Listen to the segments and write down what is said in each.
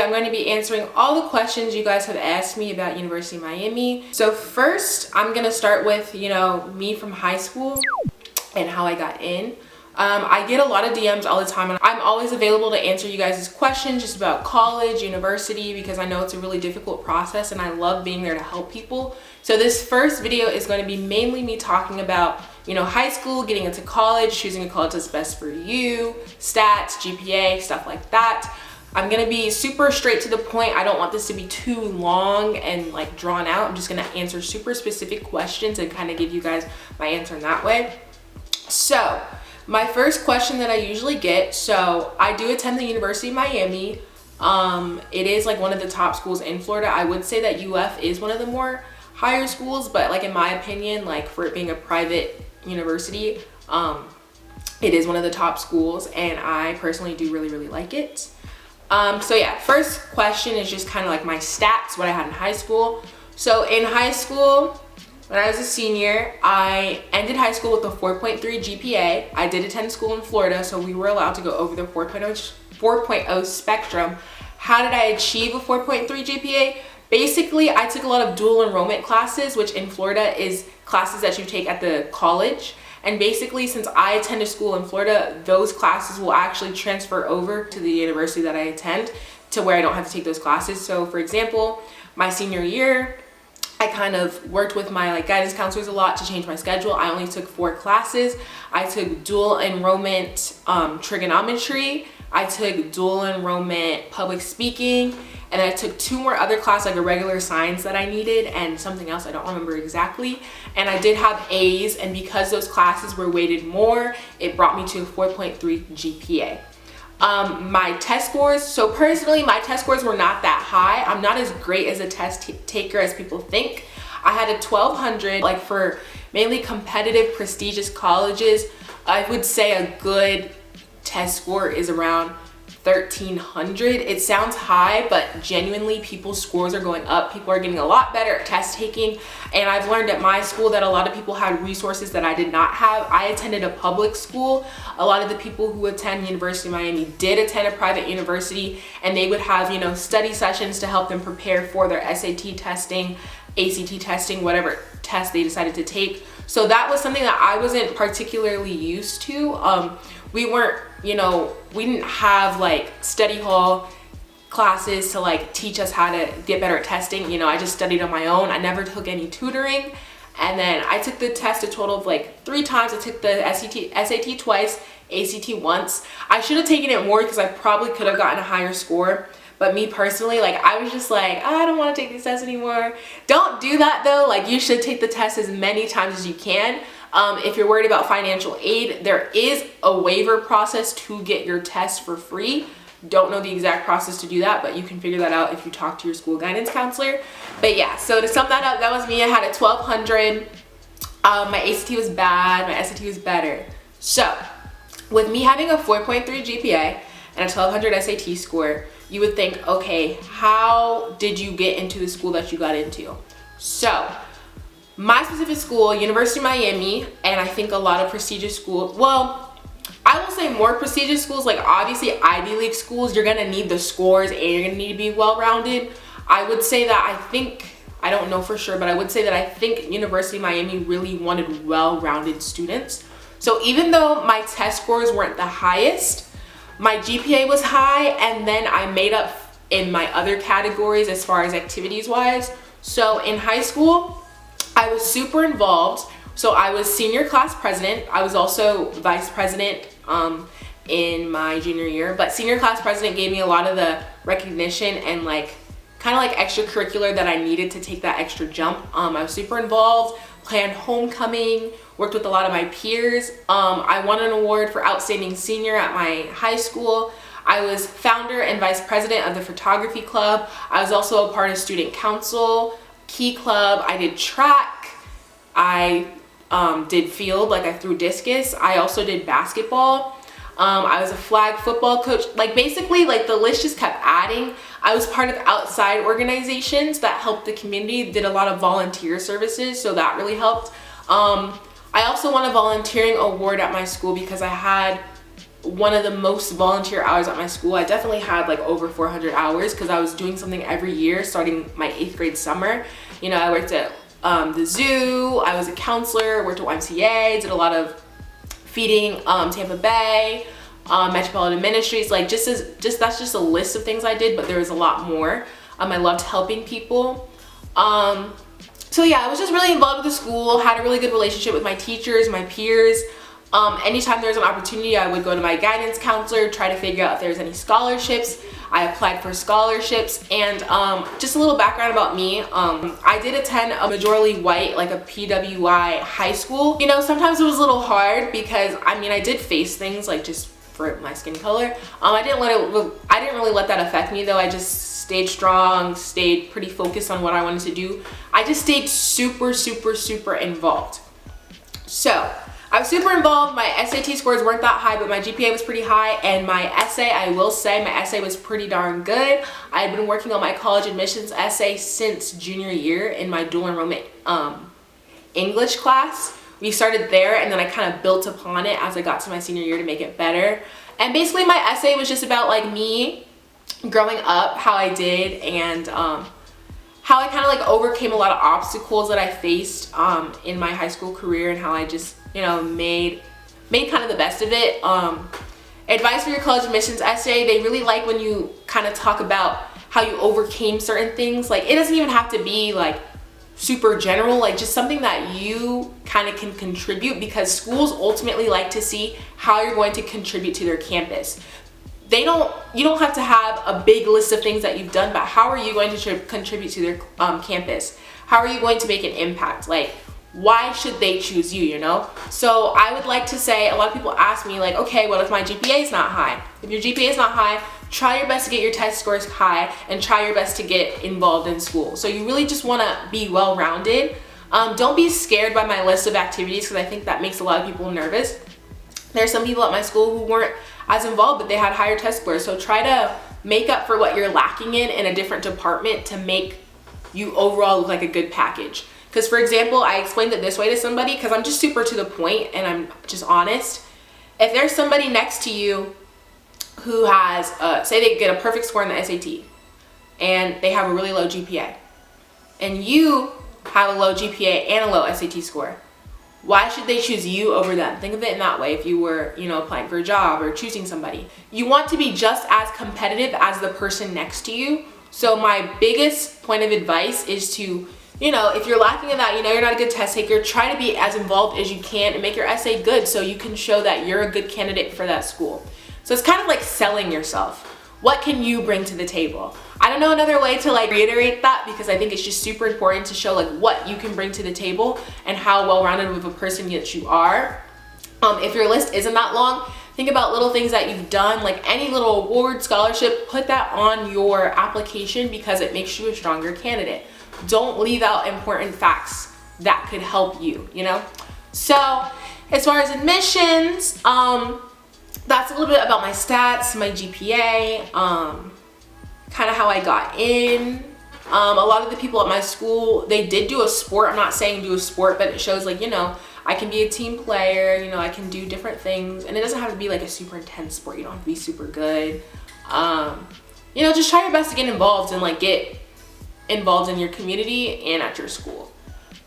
I'm going to be answering all the questions you guys have asked me about University of Miami. So first, I'm going to start with, me from high school and how I got in. I get a lot of DMs all the time, and I'm always available to answer you guys' questions just about college, university, because I know it's a really difficult process and I love being there to help people. So this first video is going to be mainly me talking about, high school, getting into college, choosing a college that's best for you, stats, GPA, stuff like that. I'm going to be super straight to the point. I don't want this to be too long and like drawn out. I'm just going to answer super specific questions and kind of give you guys my answer in that way. So my first question that I usually get, so I do attend the University of Miami. It is like one of the top schools in Florida. I would say that UF is one of the more higher schools, but like in my opinion, like for it being a private university, it is one of the top schools, and I personally do really like it. So yeah, first question is just kind of like my stats, what I had in high school. So in high school, when I was a senior, I ended high school with a 4.3 GPA. I did attend school in Florida, so we were allowed to go over the 4.0 spectrum. How did I achieve a 4.3 GPA? Basically, I took a lot of dual enrollment classes, which in Florida is classes that you take at the college. And basically, since I attended school in Florida, those classes will actually transfer over to the university that I attend, to where I don't have to take those classes. So for example, my senior year, I kind of worked with my guidance counselors a lot to change my schedule. I only took 4 classes. I took dual enrollment trigonometry. I took dual enrollment public speaking. And I took 2 more other classes, like a regular science that I needed and something else I don't remember exactly. And I did have A's, and because those classes were weighted more, it brought me to a 4.3 GPA. My test scores, so personally my test scores were not that high. I'm not as great as a test taker as people think. I had a 1200, like for mainly competitive prestigious colleges, I would say a good test score is around 1300. It sounds high, but genuinely people's scores are going up. People are getting a lot better at test taking, and I've learned at my school that a lot of people had resources that I did not have. I attended a public school. A lot of the people who attend University of Miami did attend a private university, and they would have, study sessions to help them prepare for their SAT testing, ACT testing, whatever test they decided to take. So that was something that I wasn't particularly used to. We weren't, we didn't have study hall classes to teach us how to get better at testing. I just studied on my own. I never took any tutoring. And then I took the test a total of 3 times. I took the SAT twice, ACT once. I should have taken it more because I probably could have gotten a higher score. But me personally, I was just I don't want to take this test anymore. Don't do that though. You should take the test as many times as you can. If you're worried about financial aid, there is a waiver process to get your test for free. Don't know the exact process to do that, but you can figure that out if you talk to your school guidance counselor. But yeah, so to sum that up, that was me. I had a 1200. My ACT was bad, my SAT was better. So with me having a 4.3 GPA and a 1200 SAT score, you would think, okay, how did you get into the school that you got into? So my specific school, University of Miami, and I think a lot of prestigious schools, well, I will say more prestigious schools, obviously Ivy League schools, you're gonna need the scores and you're gonna need to be well-rounded. I would say that I don't know for sure, but I would say that I think University of Miami really wanted well-rounded students. So even though my test scores weren't the highest, my GPA was high, and then I made up in my other categories as far as activities wise. So in high school, I was super involved. So I was senior class president. I was also vice president in my junior year, but senior class president gave me a lot of the recognition and kind of extracurricular that I needed to take that extra jump. I was super involved, planned homecoming, worked with a lot of my peers. I won an award for outstanding senior at my high school. I was founder and vice president of the photography club. I was also a part of student council, key club. I did track. I did field, I threw discus. I also did basketball. I was a flag football coach. Basically, the list just kept adding. I was part of outside organizations that helped the community, did a lot of volunteer services, so that really helped. I also won a volunteering award at my school because I had one of the most volunteer hours at my school. I definitely had like over 400 hours because I was doing something every year starting my 8th grade summer. You know, I worked at the zoo, I was a counselor, worked at YMCA, did a lot of feeding Tampa Bay, Metropolitan Ministries. Like that's just a list of things I did, but there was a lot more. I loved helping people. So yeah, I was just really involved with the school, had a really good relationship with my teachers, my peers. Anytime there was an opportunity, I would go to my guidance counselor, try to figure out if there's any scholarships. I applied for scholarships. And just a little background about me, I did attend a majority white, like a PWI high school. You know, sometimes it was a little hard because I did face things like just for my skin color. I didn't really let that affect me though. I just stayed strong, stayed pretty focused on what I wanted to do. I just stayed super involved. So I was super involved. My SAT scores weren't that high, but my GPA was pretty high, and my essay, I will say, my essay was pretty darn good. I had been working on my college admissions essay since junior year in my dual enrollment English class. We started there, and then I kind of built upon it as I got to my senior year to make it better. And basically my essay was just about like me growing up, how I did, and how I kind of like overcame a lot of obstacles that I faced in my high school career, and how I just, you know, made kind of the best of it. Advice for your college admissions essay, they really like when you kind of talk about how you overcame certain things. Like, it doesn't even have to be like super general, like just something that you kind of can contribute, because schools ultimately like to see how you're going to contribute to their campus. You don't have to have a big list of things that you've done, but how are you going to contribute to their campus? How are you going to make an impact? Like, why should they choose you, you know? So I would like to say, a lot of people ask me like, okay, what if my GPA is not high? If your GPA is not high, try your best to get your test scores high and try your best to get involved in school. So you really just want to be well-rounded. Don't be scared by my list of activities, because I think that makes a lot of people nervous. There are some people at my school who weren't as involved, but they had higher test scores. So try to make up for what you're lacking in a different department to make you overall look like a good package. Because for example, I explained it this way to somebody, because I'm just super to the point and I'm just honest. If there's somebody next to you who has, say they get a perfect score in the SAT and they have a really low GPA, and you have a low GPA and a low SAT score, why should they choose you over them? Think of it in that way. If you were, you know, applying for a job or choosing somebody, you want to be just as competitive as the person next to you. So my biggest point of advice is to, you know, if you're lacking in that, you know, you're not a good test taker, try to be as involved as you can and make your essay good so you can show that you're a good candidate for that school. So it's kind of like selling yourself. What can you bring to the table? I don't know another way to like reiterate that, because I think it's just super important to show like what you can bring to the table and how well-rounded of a person that you are. If your list isn't that long, think about little things that you've done, like any little award, scholarship, put that on your application because it makes you a stronger candidate. Don't leave out important facts that could help you, you know? So as far as admissions, that's a little bit about my stats, my GPA, kind of how I got in. A lot of the people at my school, they did do a sport. I'm not saying do a sport, but it shows like, you know, I can be a team player, you know, I can do different things, and it doesn't have to be like a super intense sport. You don't have to be super good. You know, just try your best to get involved and like get involved in your community and at your school.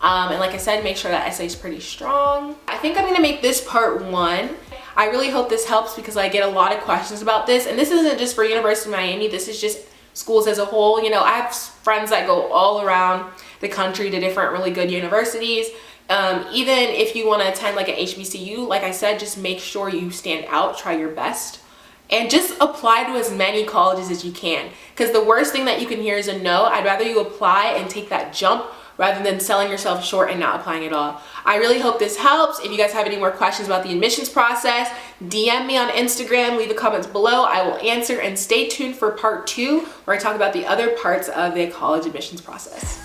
And like I said, make sure that essay is pretty strong. I think I'm gonna make this part 1. I really hope this helps because I get a lot of questions about this, and this isn't just for University of Miami, this is just schools as a whole. You know, I have friends that go all around the country to different really good universities. Even if you want to attend like an HBCU, like I said, just make sure you stand out, try your best, and just apply to as many colleges as you can, because the worst thing that you can hear is a no. I'd rather you apply and take that jump rather than selling yourself short and not applying at all. I really hope this helps. If you guys have any more questions about the admissions process, DM me on Instagram, leave the comments below. I will answer, and stay tuned for part 2 where I talk about the other parts of the college admissions process.